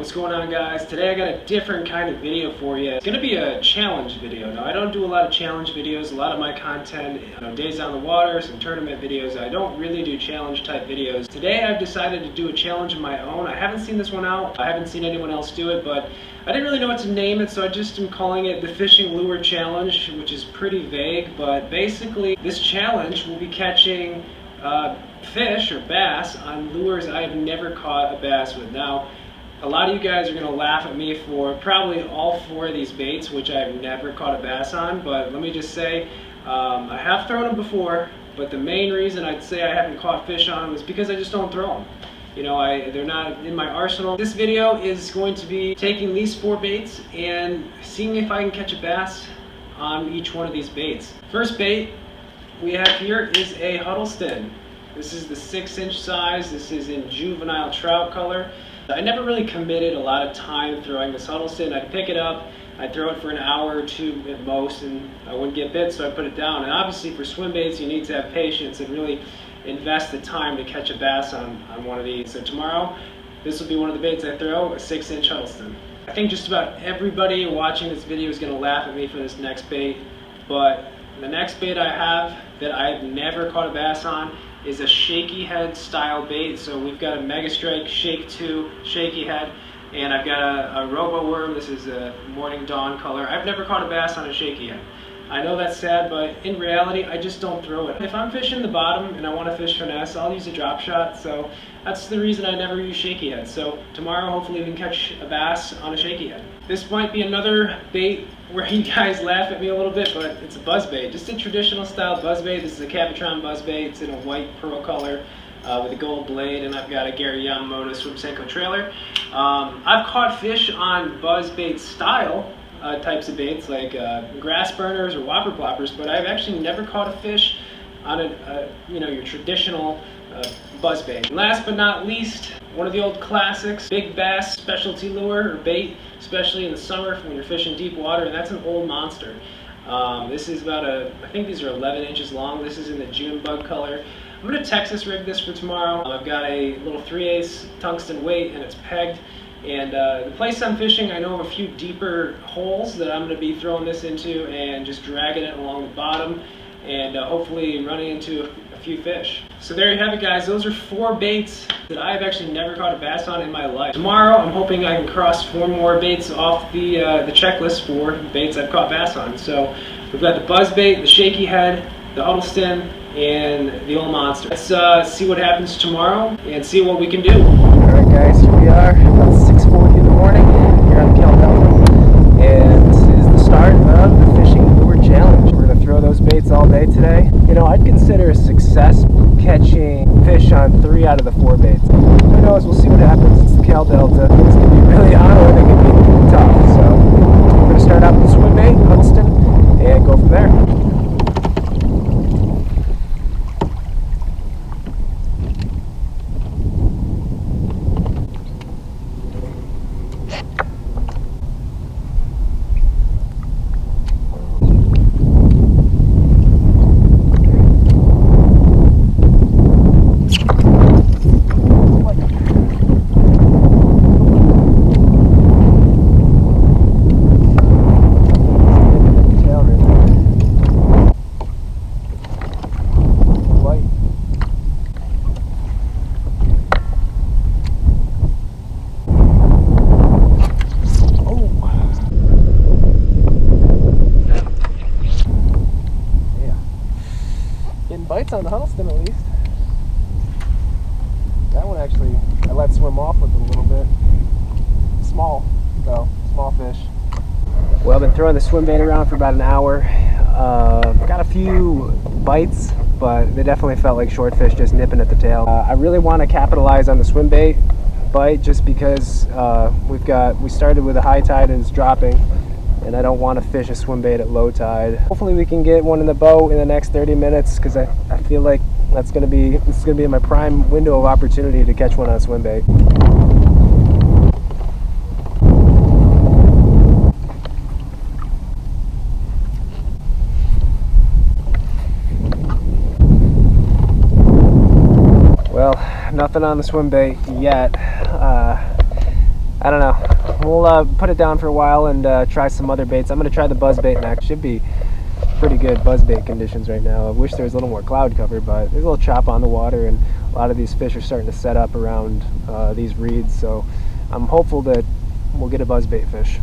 What's going on, guys? Today I got a different kind of video for you. It's going to be a challenge video. Now, I don't do a lot of challenge videos. A lot of my content, days on the water, some tournament videos. I don't really do challenge type videos. Today I've decided to do a challenge of my own. I haven't seen this one out. I haven't seen anyone else do it, but I didn't really know what to name it, so I just am calling it the Fishing Lure Challenge, which is pretty vague. But basically, this challenge will be catching fish or bass on lures I have never caught a bass with. Now, a lot of you guys are going to laugh at me for probably all four of these baits, which I've never caught a bass on, but let me just say, I have thrown them before, but the main reason I'd say I haven't caught fish on them is because I just don't throw them. They're not in my arsenal. This video is going to be taking these four baits and seeing if I can catch a bass on each one of these baits. First bait we have here is a Huddleston. This is the 6-inch size. This is in juvenile trout color. I never really committed a lot of time throwing this Huddleston. I'd pick it up, I'd throw it for an hour or two at most, and I wouldn't get bit, so I put it down. And obviously for swim baits, you need to have patience and really invest the time to catch a bass on one of these. So tomorrow, this will be one of the baits I throw, a 6-inch Huddleston. I think just about everybody watching this video is going to laugh at me for this next bait, but the next bait I have that I've never caught a bass on is a shaky head style bait. So we've got a Mega Strike Shake 2 shaky head, and I've got a Robo Worm. This is a Morning Dawn color. I've never caught a bass on a shaky head. I know that's sad, but in reality, I just don't throw it. If I'm fishing the bottom and I want to fish finesse, I'll use a drop shot. So that's the reason I never use shaky head. So tomorrow, hopefully we can catch a bass on a shaky head. This might be another bait where you guys laugh at me a little bit, but it's a buzzbait. Just a traditional style buzzbait. This is a Capitron buzzbait. It's in a white pearl color with a gold blade, and I've got a Gary Yamamoto Swim Senko trailer. I've caught fish on buzzbait style types of baits like grass burners or whopper ploppers, but I've actually never caught a fish on your traditional buzzbait. Last but not least, one of the old classics, big bass specialty lure or bait, especially in the summer when you're fishing deep water, and that's an Old Monster. This is about I think these are 11 inches long. This is in the June bug color. I'm going to Texas rig this for tomorrow. I've got a little 3/8 tungsten weight, and it's pegged. And the place I'm fishing, I know of a few deeper holes that I'm going to be throwing this into and just dragging it along the bottom and hopefully running into a few fish. So there you have it, guys. Those are four baits that I've actually never caught a bass on in my life. Tomorrow, I'm hoping I can cross four more baits off the checklist for baits I've caught bass on. So we've got the buzzbait, the shaky head, the Huddleston, and the Old Monster. Let's see what happens tomorrow and see what we can do. Alright, guys, here we are about 6:40 in the morning here on Delta, and this is the start of the Fishing Lure Challenge. We're going to throw those baits all day today. I'd consider a success catching fish on 3 out of the 4 baits. Who knows, we'll see what happens. It's the Cal Delta. It's going to be really hot and it can be tough. So we're going to start out with the Swimbait, Huddleston, and go from there. Bites on the Huddleston, at least. That one actually, I let swim off with it a little bit. Small, though, small fish. Well, I've been throwing the swim bait around for about an hour. Got a few bites, but they definitely felt like short fish just nipping at the tail. I really want to capitalize on the swim bait bite just because we started with a high tide and it's dropping, and I don't want to fish a swim bait at low tide. Hopefully we can get one in the boat in the next 30 minutes because I feel like this is going to be my prime window of opportunity to catch one on a swim bait. Well, nothing on the swim bait yet. I don't know. We'll put it down for a while and try some other baits. I'm going to try the buzzbait next. Should be pretty good buzzbait conditions right now. I wish there was a little more cloud cover, but there's a little chop on the water, and a lot of these fish are starting to set up around these reeds, so I'm hopeful that we'll get a buzzbait fish.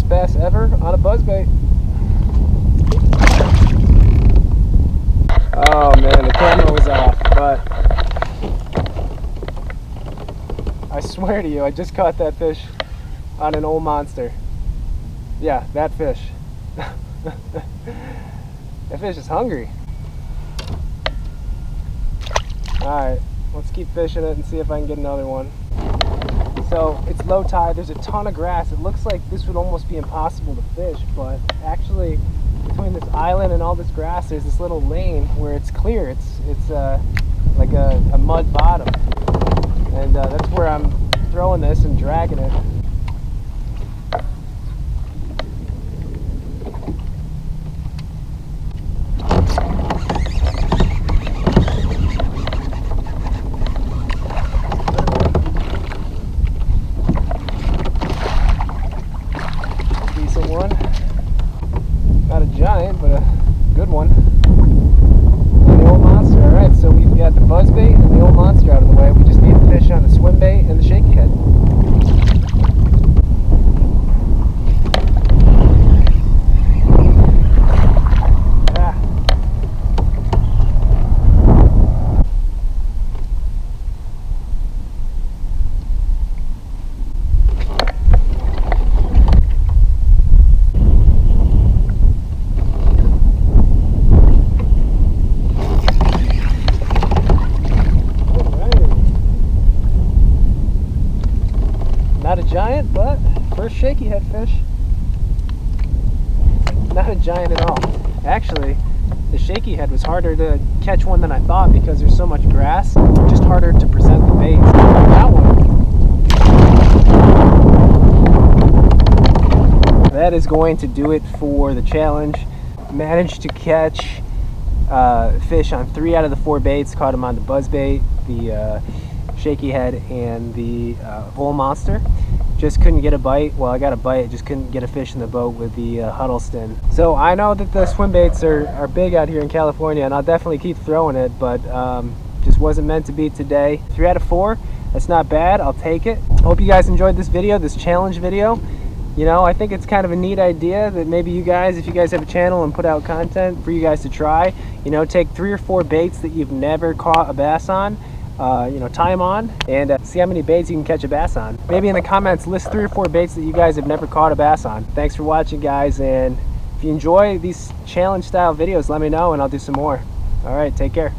Bass ever on a buzzbait. Oh man, the camera was off, but I swear to you, I just caught that fish on an old monster. Yeah, that fish. That fish is hungry. Alright, let's keep fishing it and see if I can get another one. So it's low tide, there's a ton of grass. It looks like this would almost be impossible to fish, but actually between this island and all this grass there's this little lane where it's clear. It's like a mud bottom, and that's where I'm throwing this and dragging it. Giant, but a good one. And the old monster. Alright, so we've got the buzzbait and the old monster out of the way. We just need to fish on the swimbait and the shaky head. Not a giant, but first shaky head fish. Not a giant at all. Actually, the shaky head was harder to catch one than I thought because there's so much grass. Just harder to present the bait. That one. That is going to do it for the challenge. Managed to catch fish on 3 out of the 4 baits. Caught them on the buzzbait, the shaky head, and the bull monster. Just couldn't get a bite. Well, I got a bite, just couldn't get a fish in the boat with the Huddleston. So I know that the swim baits are big out here in California, and I'll definitely keep throwing it, but just wasn't meant to be today. 3 out of 4, that's not bad. I'll take it. Hope you guys enjoyed this video, this challenge video. You know, I think it's kind of a neat idea that maybe you guys, if you guys have a channel and put out content for you guys to try, you know, take 3 or 4 baits that you've never caught a bass on, you know, tie them on and see how many baits you can catch a bass on. Maybe in the comments list 3 or 4 baits that you guys have never caught a bass on. Thanks for watching, guys, and if you enjoy these challenge style videos, let me know and I'll do some more. All right, take care.